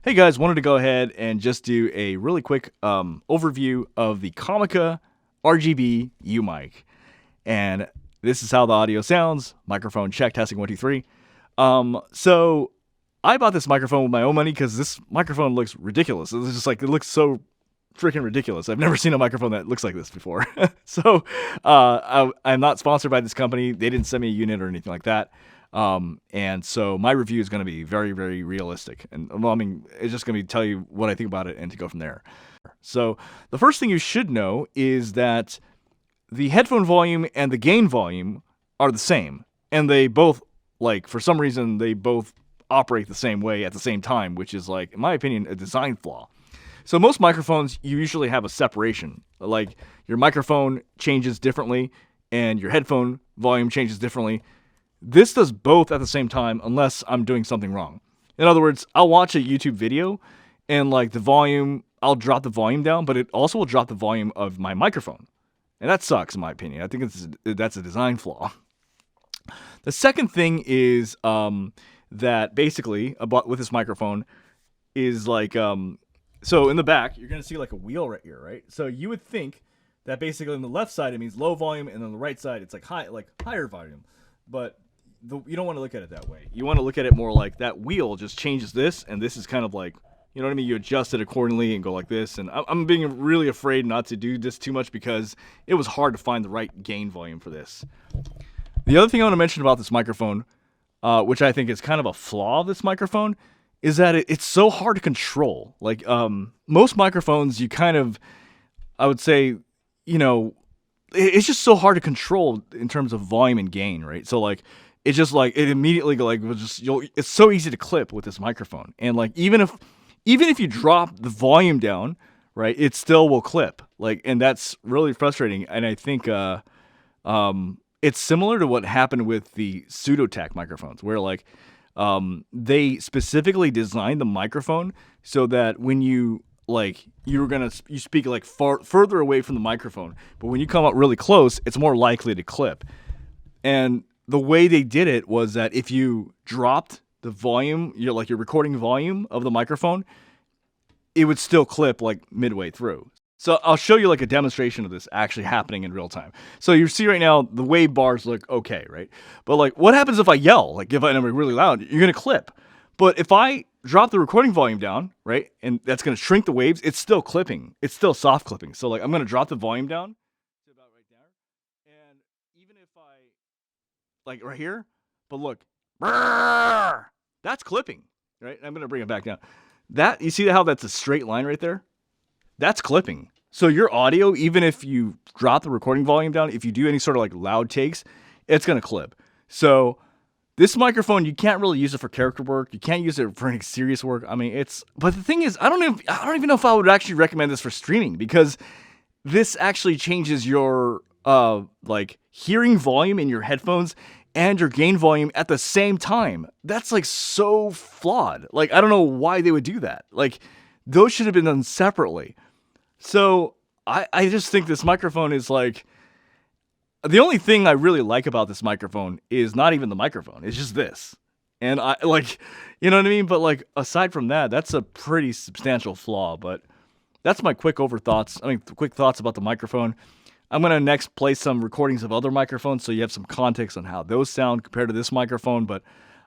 Hey guys, wanted to go ahead and just do a really quick overview of the Comica RGB U mic. And this is how the audio sounds. Microphone check, testing 1, 2, 3. So I bought this microphone with my own money because this microphone looks ridiculous. It's just like, it looks so freaking ridiculous. I've never seen a microphone that looks like this before. So I'm not sponsored by this company. They didn't send me a unit or anything like that. And so my review is going to be very, very realistic. And well, I mean, it's just going to tell you what I think about it and to go from there. So the first thing you should know is that the headphone volume and the gain volume are the same. And they both, like, for some reason, they both operate the same way at the same time, which is, like, in my opinion, a design flaw. So most microphones, you usually have a separation. Like, your microphone changes differently and your headphone volume changes differently. This does both at the same time unless I'm doing something wrong. In other words, I'll watch a YouTube video and like the volume, I'll drop the volume down, but it also will drop the volume of my microphone. And that sucks in my opinion. I think that's a design flaw. The second thing is that basically about with this microphone is like, so in the back, you're going to see like a wheel right here, right? So you would think that basically on the left side, it means low volume, and on the right side, it's like higher volume. But you don't want to look at it that way. You want to look at it more like that wheel just changes this, and this is kind of like, you know what I mean? You adjust it accordingly and go like this. And I'm being really afraid not to do this too much because it was hard to find the right gain volume for this. The other thing I want to mention about this microphone, which I think is kind of a flaw of this microphone, is that it's so hard to control. Like most microphones, you kind of, I would say, you know, it's just so hard to control in terms of volume and gain, right? So like, it's just like it immediately like it's so easy to clip with this microphone, and like even if you drop the volume down, right, it still will clip. Like, and that's really frustrating. And I think it's similar to what happened with the pseudo-tack microphones, where like they specifically designed the microphone so that when you you speak like further away from the microphone, but when you come up really close, it's more likely to clip. And the way they did it was that if you dropped the volume, your recording volume of the microphone, it would still clip like midway through. So I'll show you like a demonstration of this actually happening in real time. So you see right now the wave bars look okay, right? But like, what happens if I yell? Like if I'm really loud, you're gonna clip. But if I drop the recording volume down, right, and that's going to shrink the waves, it's still clipping. It's still soft clipping. So, like, I'm going to drop the volume down to about right there. And even if I, like, right here, but look, that's clipping, right? I'm going to bring it back down. That, you see how that's a straight line right there? That's clipping. So your audio, even if you drop the recording volume down, if you do any sort of, like, loud takes, it's going to clip. So this microphone, you can't really use it for character work. You can't use it for any serious work. I mean, but the thing is, I don't even know if I would actually recommend this for streaming, because this actually changes your like hearing volume in your headphones and your gain volume at the same time. That's like so flawed. Like, I don't know why they would do that. Like, those should have been done separately. So I just think this microphone is like, the only thing I really like about this microphone is not even the microphone. It's just this. And I like, you know what I mean? But like, aside from that, that's a pretty substantial flaw. But that's my quick thoughts about the microphone. I'm going to next play some recordings of other microphones so you have some context on how those sound compared to this microphone. But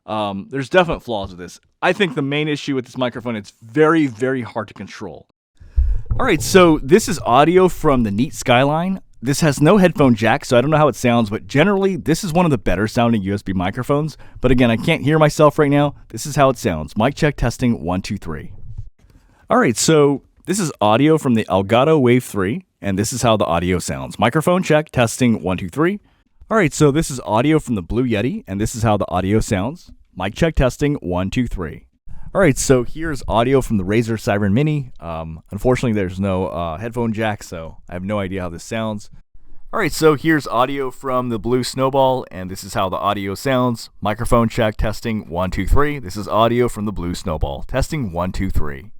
there's definite flaws with this. I think the main issue with this microphone, it's very, very hard to control. All right, so this is audio from the Neat Skyline. This has no headphone jack, so I don't know how it sounds, but generally, this is one of the better sounding USB microphones. But again, I can't hear myself right now. This is how it sounds. Mic check, testing, 1, 2, 3. All right, so this is audio from the Elgato Wave 3, and this is how the audio sounds. Microphone check, testing, 1, 2, 3. All right, so this is audio from the Blue Yeti, and this is how the audio sounds. Mic check, testing, 1, 2, 3. All right, so here's audio from the Razer Siren Mini. Unfortunately, there's no headphone jack, so I have no idea how this sounds. All right, so here's audio from the Blue Snowball, and this is how the audio sounds. Microphone check, testing, 1, 2, 3. This is audio from the Blue Snowball, testing, 1, 2, 3.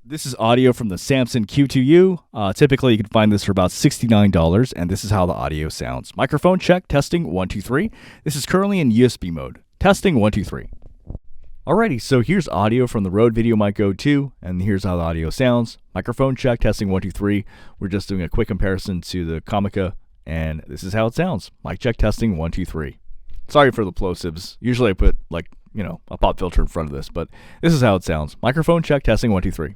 This is audio from the Samson Q2u. Typically, you can find this for about $69, and this is how the audio sounds. Microphone check, testing, 1, 2, 3. This is currently in USB mode. Testing, 1, 2, 3. Alrighty, so here's audio from the Rode Videomic Go 2, and here's how the audio sounds. Microphone check, testing 1, 2, 3. We're just doing a quick comparison to the Comica, and this is how it sounds. Mic check, testing 1, 2, 3. Sorry for the plosives. Usually I put, like, a pop filter in front of this, but this is how it sounds. Microphone check, testing 1, 2, 3.